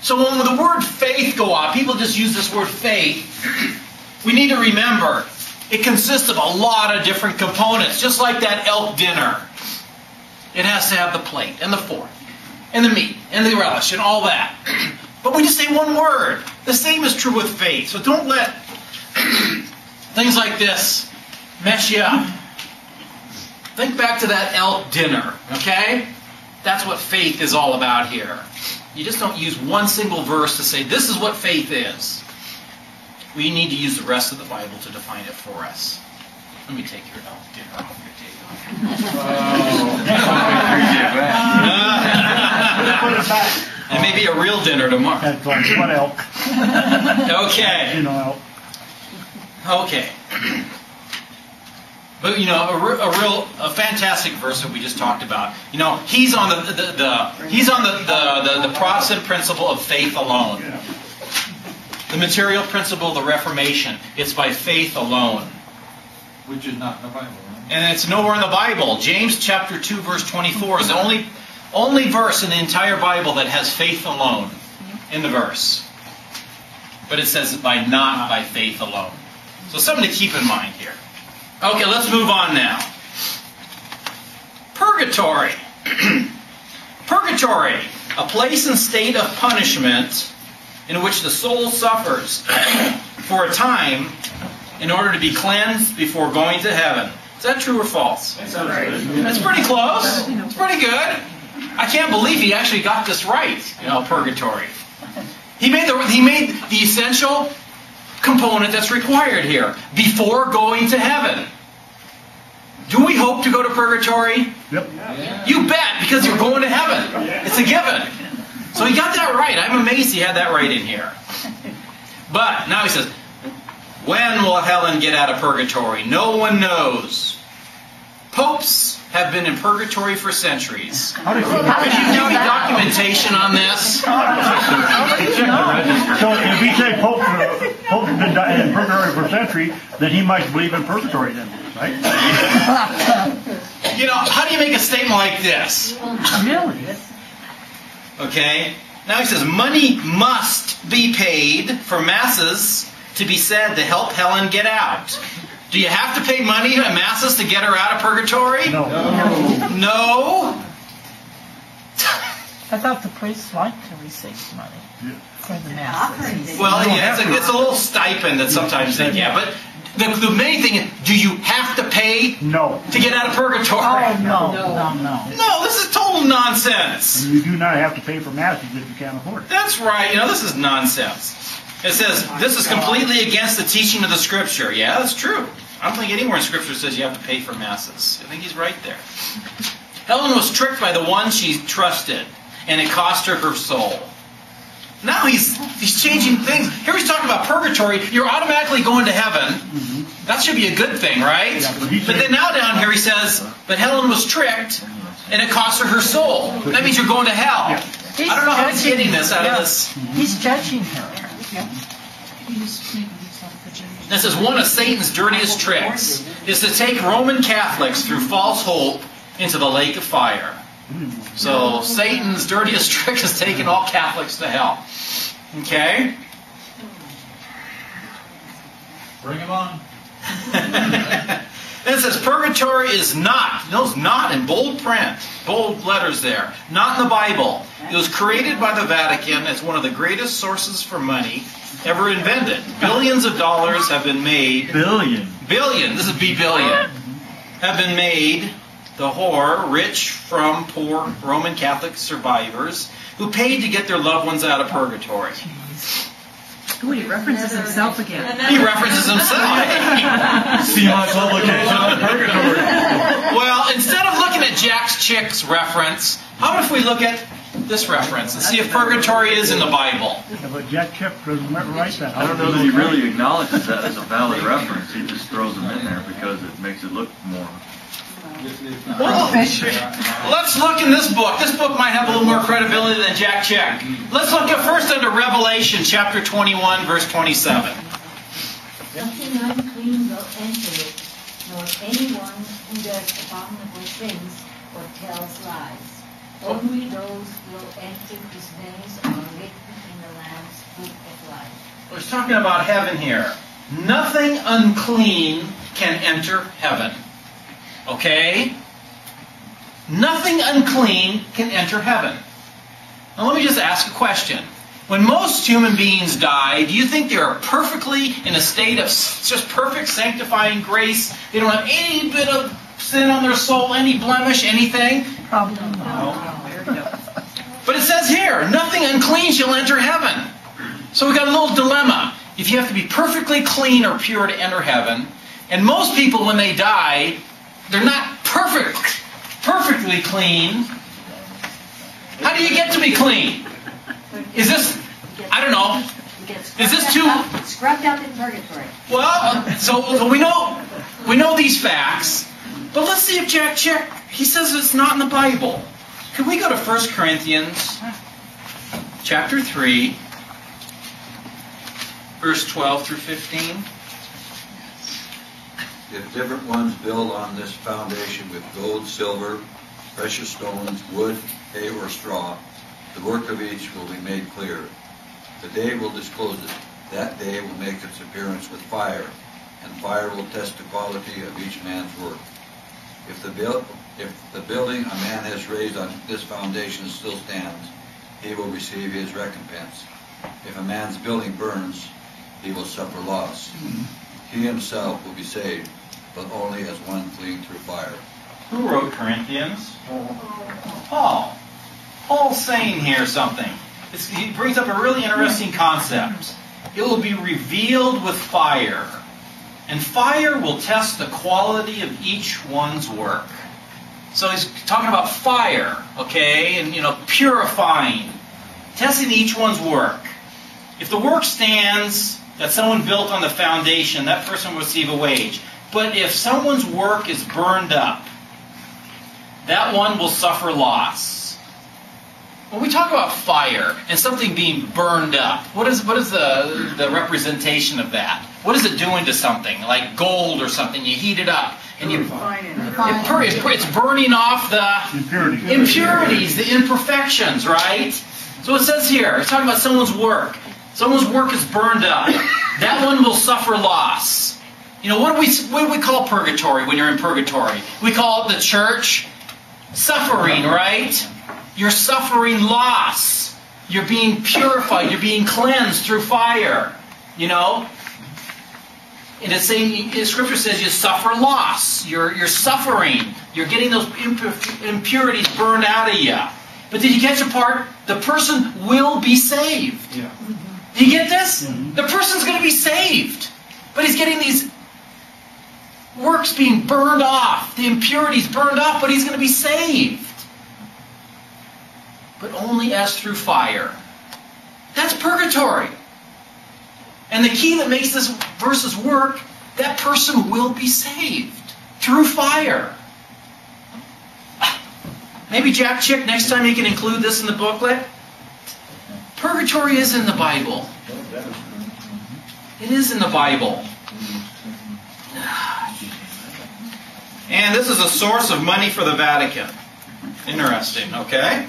So when the word faith go out, people just use this word faith. We need to remember, it consists of a lot of different components, just like that elk dinner. It has to have the plate, and the fork, and the meat, and the relish, and all that. But we just say one word. The same is true with faith. So don't let things like this mess you up. Think back to that elk dinner, okay? That's what faith is all about here. You just don't use one single verse to say, this is what faith is. We need to use the rest of the Bible to define it for us. Let me take your elk dinner off your table. Put it back. It may be a real dinner tomorrow. That's like one elk. Okay. You know, elk. Okay. But you know, a fantastic verse that we just talked about. You know, he's on the Protestant principle of faith alone. The material principle of the Reformation. It's by faith alone. Which is not in the Bible, right? And it's nowhere in the Bible. James chapter 2 verse 24 is the only verse in the entire Bible that has faith alone in the verse. But it says not by faith alone. So something to keep in mind here. Okay, let's move on now. Purgatory. Purgatory, a place and state of punishment in which the soul suffers for a time in order to be cleansed before going to heaven. Is that true or false? That's pretty close. It's pretty good. I can't believe he actually got this right. You know, purgatory. He made the essential component that's required here before going to heaven. Do we hope to go to purgatory? Yep. You bet, because you're going to heaven. It's a given. So he got that right. I'm amazed he had that right in here. But now he says, when will Helen get out of purgatory? No one knows. Popes have been in purgatory for centuries. How did you Could you do any documentation on this? So if he say Pope's been in purgatory for a century, then he must believe in purgatory then, right? You know, how do you make a statement like this? Really? Okay? Now he says, money must be paid for masses to be said to help Helen get out. Do you have to pay money at masses to get her out of purgatory? No. No? I thought the priests liked to receive money for the masses. Well, yeah, it's a little stipend that sometimes they get. But the main thing is, do you have to pay No. to get out of purgatory? Oh, no. No, this is total nonsense. And you do not have to pay for masses if you can't afford it. That's right. You know, this is nonsense. It says, this is completely against the teaching of the Scripture. Yeah, that's true. I don't think anywhere in Scripture says you have to pay for masses. I think he's right there. Helen was tricked by the one she trusted, and it cost her her soul. Now he's changing things. Here he's talking about purgatory. You're automatically going to heaven. That should be a good thing, right? Yeah, but then now down here he says, but Helen was tricked, and it cost her her soul. That means you're going to hell. Yeah. I don't know how he's getting this out of this. He's judging her. This is one of Satan's dirtiest tricks, is to take Roman Catholics through false hope into the lake of fire. So Satan's dirtiest trick is taking all Catholics to hell. Okay? Bring him on. It says purgatory is not, notice not in bold print, bold letters there, not in the Bible. It was created by the Vatican as one of the greatest sources for money ever invented. Billions of dollars have been made. Billion, this is B-billion. Have been made, the whore, rich from poor Roman Catholic survivors who paid to get their loved ones out of purgatory. Ooh, he references himself again. He references himself. See my publication on purgatory. Well, instead of looking at Jack's Chick's reference, how about if we look at this reference and see if purgatory is in the Bible? Yeah, but Jack Chick doesn't write that. I don't know that he really acknowledges that as a valid reference. He just throws them in there because it makes it look more. Well, let's look in this book. This book might have a little more credibility than Jack Chick. Let's look at first under Revelation chapter 21, verse 27. Nothing unclean will enter it, nor anyone who does abominable things or tells lies. Only those will enter his names are written in the Lamb's book of life. We're talking about heaven here. Nothing unclean can enter heaven. Okay? Nothing unclean can enter heaven. Now let me just ask a question. When most human beings die, do you think they are perfectly in a state of just perfect sanctifying grace? They don't have any bit of sin on their soul, any blemish, anything? Probably not. But it says here, nothing unclean shall enter heaven. So we've got a little dilemma. If you have to be perfectly clean or pure to enter heaven, and most people when they die, they're not perfectly clean. How do you get to be clean? Is this, I don't know, is this too... Scrubbed up in purgatory. Well, so we know these facts, but let's see if Jack check. He says it's not in the Bible. Can we go to 1 Corinthians chapter 3, verse 12 through 15? If different ones build on this foundation with gold, silver, precious stones, wood, hay, or straw, the work of each will be made clear. The day will disclose it. That day will make its appearance with fire, and fire will test the quality of each man's work. If the building a man has raised on this foundation still stands, he will receive his recompense. If a man's building burns, he will suffer loss. He himself will be saved, but only as one fleeing through fire. Who wrote Corinthians? Paul. Paul's saying here something. He brings up a really interesting concept. It will be revealed with fire. And fire will test the quality of each one's work. So he's talking about fire, okay? And, purifying. Testing each one's work. If the work stands that someone built on the foundation, that person will receive a wage. But if someone's work is burned up, that one will suffer loss. When we talk about fire and something being burned up, what is the representation of that? What is it doing to something? Like gold or something, you heat it up and it's burning off the impurities, the imperfections, right? So it says here, it's talking about someone's work. Someone's work is burned up. That one will suffer loss. What do we call purgatory when you're in purgatory? We call it the church suffering, right? You're suffering loss. You're being purified. You're being cleansed through fire. And it's saying, Scripture says you suffer loss. You're suffering. You're getting those impurities burned out of you. But did you catch the part? The person will be saved. Yeah. Do you get this? Mm-hmm. The person's going to be saved. But he's getting these works being burned off. The impurities burned off, but he's going to be saved. But only as through fire. That's purgatory. And the key that makes this verses work, that person will be saved through fire. Maybe Jack Chick, next time he can include this in the booklet. Purgatory is in the Bible. It is in the Bible. And this is a source of money for the Vatican. Interesting, okay?